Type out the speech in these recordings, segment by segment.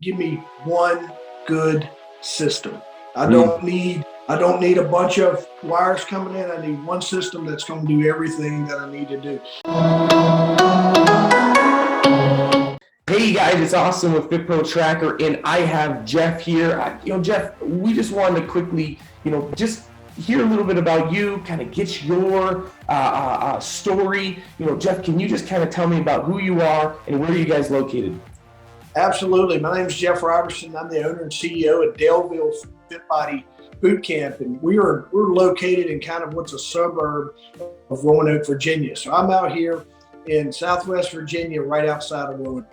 give me one good system. I don't need a bunch of wires coming in. I need one system that's going to do everything that I need to do. Hey guys, it's Austin with FitPro Tracker, and I have Jeff here. Jeff, we just wanted to quickly, just hear a little bit about you, kind of get your story. Jeff, can you just kind of tell me about who you are and where are you guys located? Absolutely. My name is Jeff Roberson. I'm the owner and CEO at Daleville Fit Body Boot Camp, and we're located in kind of what's a suburb of Roanoke, Virginia. So I'm out here in Southwest Virginia, right outside of Roanoke.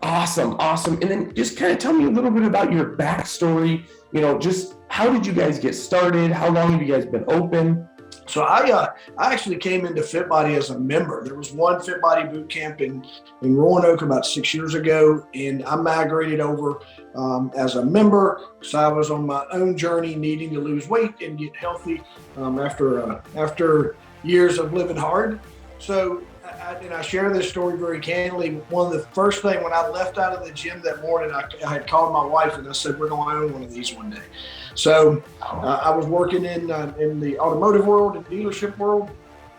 Awesome. And then just kind of tell me a little bit about your backstory. Just how did you guys get started? How long have you guys been open? So I actually came into Fit Body as a member. There was one Fit Body boot camp in Roanoke about 6 years ago, and I migrated over as a member. So I was on my own journey, needing to lose weight and get healthy after years of living hard. So I share this story very candidly. One of the first things when I left out of the gym that morning, I had called my wife and I said, we're going to own one of these one day. So I was working in the automotive world and dealership world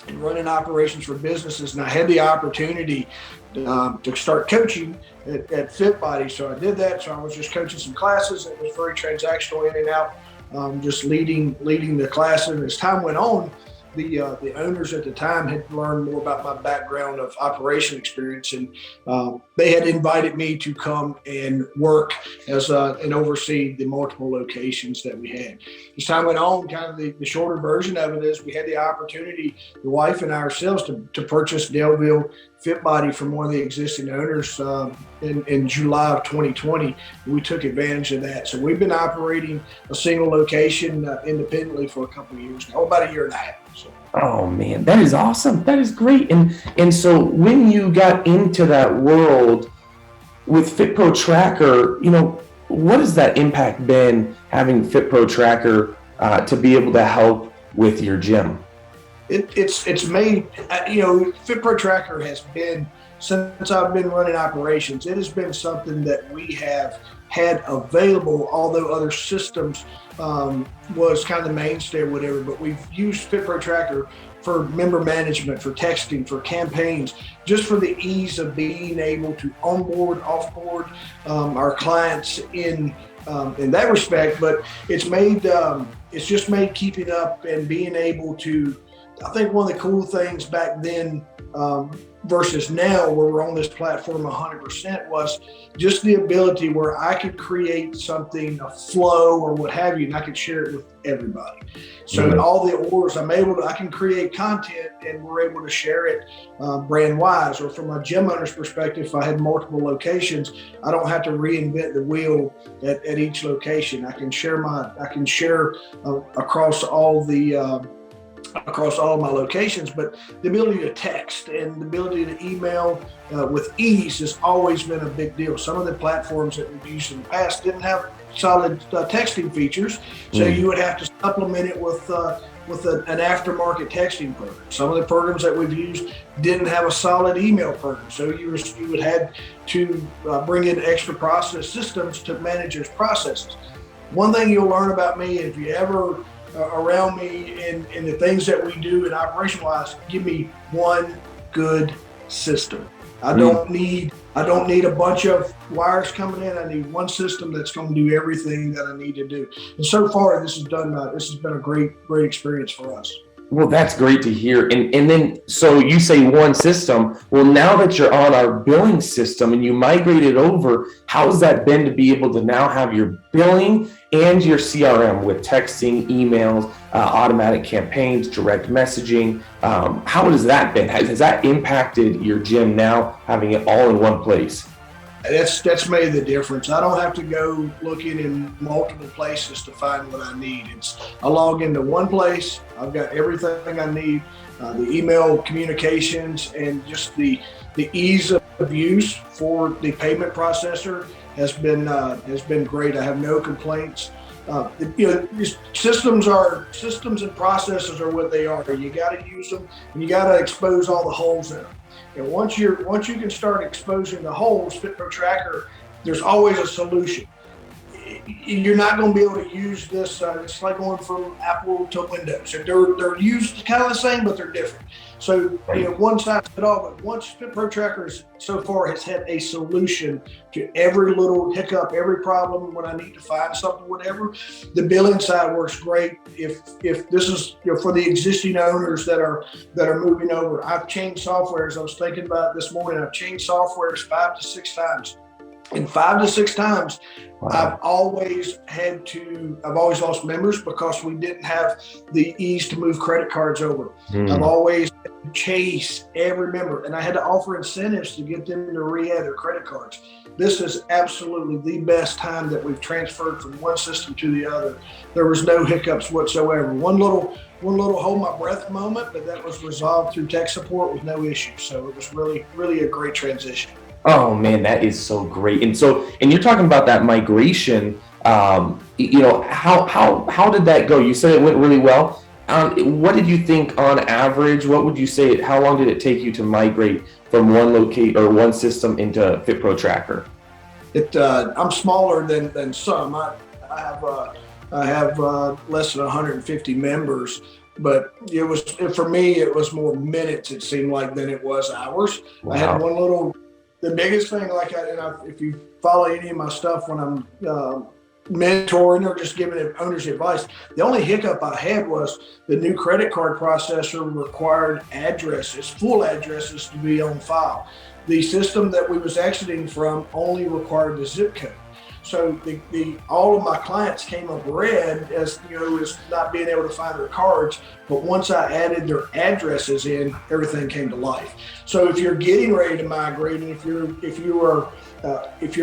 and running operations for businesses. And I had the opportunity to start coaching at Fit Body. So I did that. So I was just coaching some classes. It was very transactional, in and out, just leading the classes. And as time went on, the owners at the time had learned more about my background of operation experience, and they had invited me to come and work as and oversee the multiple locations that we had. As time went on, kind of the shorter version of it is we had the opportunity, the wife and I ourselves, to purchase Daleville Fit Body from one of the existing owners in July of 2020. We took advantage of that. So we've been operating a single location independently for a couple of years now, about a year and a half. So. Oh man, that is awesome. That is great. And so when you got into that world with FitPro Tracker, what has that impact been, having FitPro Tracker to be able to help with your gym? It's made, FitPro Tracker has been, since I've been running operations, it has been something that we have had available, although other systems was kind of the mainstay or whatever, but we've used FitPro Tracker for member management, for texting, for campaigns, just for the ease of being able to onboard, offboard our clients in that respect. But it's just made keeping up and being able to, I think one of the cool things back then versus now, where we're on this platform 100%, was just the ability where I could create something, a flow or what have you, and I could share it with everybody. So in all the orders, I can create content and we're able to share it brand wise. Or from a gym owner's perspective, if I had multiple locations, I don't have to reinvent the wheel at each location. I can share across all of my locations, but the ability to text and the ability to email with ease has always been a big deal. Some of the platforms that we've used in the past didn't have solid texting features, so you would have to supplement it with an aftermarket texting program. Some of the programs that we've used didn't have a solid email program, so you would have to bring in extra process systems to manage those processes. One thing you'll learn about me, if you ever around me and the things that we do in operation wise, give me one good system. I don't need a bunch of wires coming in. I need one system that's going to do everything that I need to do. And so far, this has been a great experience for us. Well, that's great to hear. And then, so you say one system. Well, now that you're on our billing system and you migrated over, how's that been to be able to now have your billing and your CRM with texting, emails, automatic campaigns, direct messaging? How has that been? Has that impacted your gym now, having it all in one place? That's made the difference. I don't have to go looking in multiple places to find what I need. I log into one place. I've got everything I need. The email communications and just the ease of use for the payment processor has been great. I have no complaints. Systems and processes are what they are. You got to use them and you got to expose all the holes in them. And once you can start exposing the holes, FitPro Tracker there's always a solution. You're not going to be able to use this. It's like going from Apple to Windows. They're used kind of the same, but they're different. So, one size fit all. But once FitPro Trackers so far has had a solution to every little hiccup, every problem when I need to find something, whatever. The billing side works great. If this is for the existing owners that are moving over, I've changed softwares. I was thinking about it this morning. I've changed softwares 5 to 6 times. And 5 to 6 times, wow. I've always lost members because we didn't have the ease to move credit cards over. I've always had to chase every member, and I had to offer incentives to get them to re-add their credit cards. This is absolutely the best time that we've transferred from one system to the other. There was no hiccups whatsoever. One little hold my breath moment, but that was resolved through tech support with no issues. So it was really, really a great transition. Oh man, that is so great. And you're talking about that migration. How did that go? You said it went really well. What did you think on average? What would you say? How long did it take you to migrate from one system into FitPro Tracker? I'm smaller than some. I have less than 150 members. But for me, it was more minutes, it seemed like, than it was hours. Wow. I had the biggest thing, if you follow any of my stuff when I'm mentoring or just giving owners advice, the only hiccup I had was the new credit card processor required full addresses to be on file. The system that we was exiting from only required the zip code. So all of my clients came up red as not being able to find their cards. But once I added their addresses in, everything came to life. So if you're getting ready to migrate, and if you're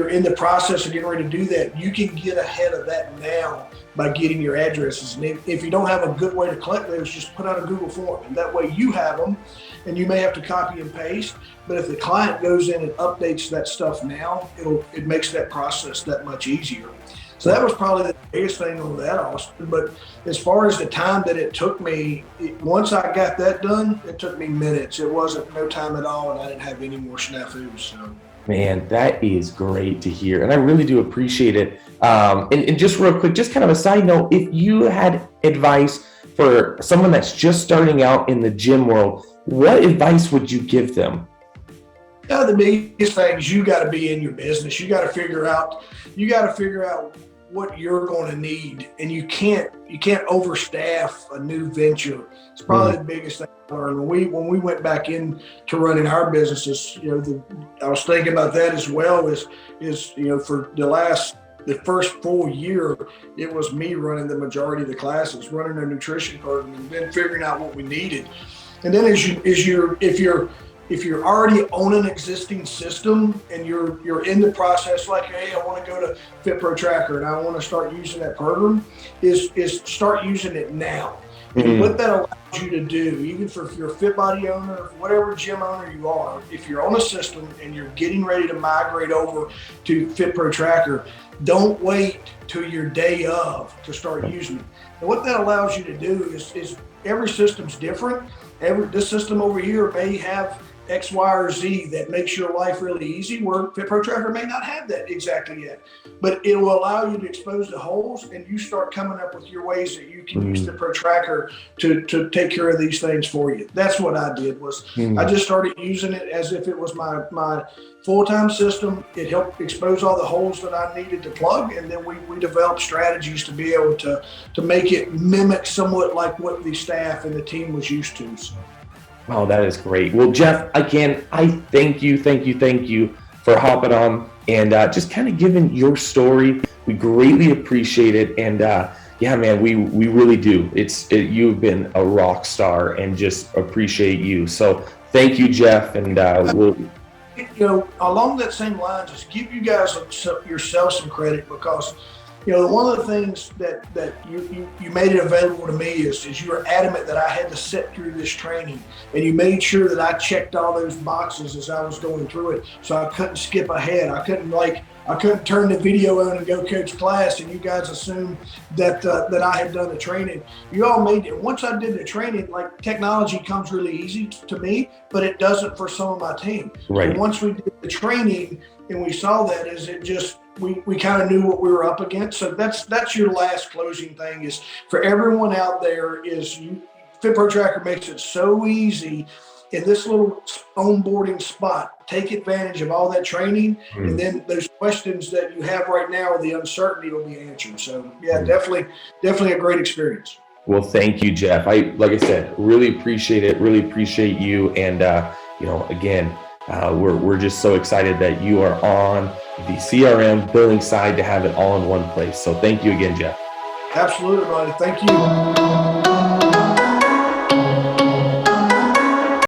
in the process of getting ready to do that, you can get ahead of that now by getting your addresses. And if you don't have a good way to collect those, just put out a Google form, and that way you have them, and you may have to copy and paste. But if the client goes in and updates that stuff now, it makes that process that much easier. So that was probably the biggest thing on that, Austin. But as far as the time that it took me, once I got that done, it took me minutes. It wasn't no time at all, and I didn't have any more snafus. So. Man, that is great to hear, and I really do appreciate it. And just real quick, just kind of a side note, if you had advice for someone that's just starting out in the gym world, what advice would you give them? The biggest thing is you got to be in your business. You got to figure out what you're going to need, and you can't overstaff a new venture. It's probably the biggest thing I learned when we went back into running our businesses. I was thinking about that as well. Is for the first full year, it was me running the majority of the classes, running a nutrition program, and then figuring out what we needed. And then if you're already on an existing system and you're in the process, like, hey, I want to go to FitPro Tracker and I want to start using that program, is start using it now. And what that allows you to do, even if you're a fit body owner, whatever gym owner you are, if you're on a system and you're getting ready to migrate over to FitPro Tracker, don't wait till your day of to start using it. And what that allows you to do is every system's different. This system over here may have X, Y, or Z that makes your life really easy, where FitPro Tracker may not have that exactly yet. But it will allow you to expose the holes, and you start coming up with your ways that you can use FitPro Tracker to take care of these things for you. That's what I did. I just started using it as if it was my full-time system. It helped expose all the holes that I needed to plug, and then we developed strategies to be able to make it mimic somewhat like what the staff and the team was used to. So. Oh, that is great. Well, Jeff, I thank you for hopping on and just kind of giving your story. We greatly appreciate it. And yeah, man, we really do. You've been a rock star, and just appreciate you. So thank you, Jeff. And along that same line, just give you guys yourself some credit, because One of the things that you made it available to me is you were adamant that I had to sit through this training, and you made sure that I checked all those boxes as I was going through it, so I couldn't skip ahead. I couldn't turn the video on and go coach class, and you guys assumed that I had done the training. You all made it. Once I did the training, like, technology comes really easy to me, but it doesn't for some of my team. Right. And once we did the training and we saw that, is it just we kind of knew what we were up against. So that's your last closing thing, is for everyone out there, is FitPro Tracker makes it so easy in this little onboarding spot. Take advantage of all that training, and then those questions that you have right now, the uncertainty, will be answered. So yeah, definitely a great experience. Well, thank you, Jeff. Like I said, really appreciate it. Really appreciate you. And, again, we're just so excited that you are on the CRM billing side to have it all in one place. So thank you again, Jeff. Absolutely, buddy. Thank you.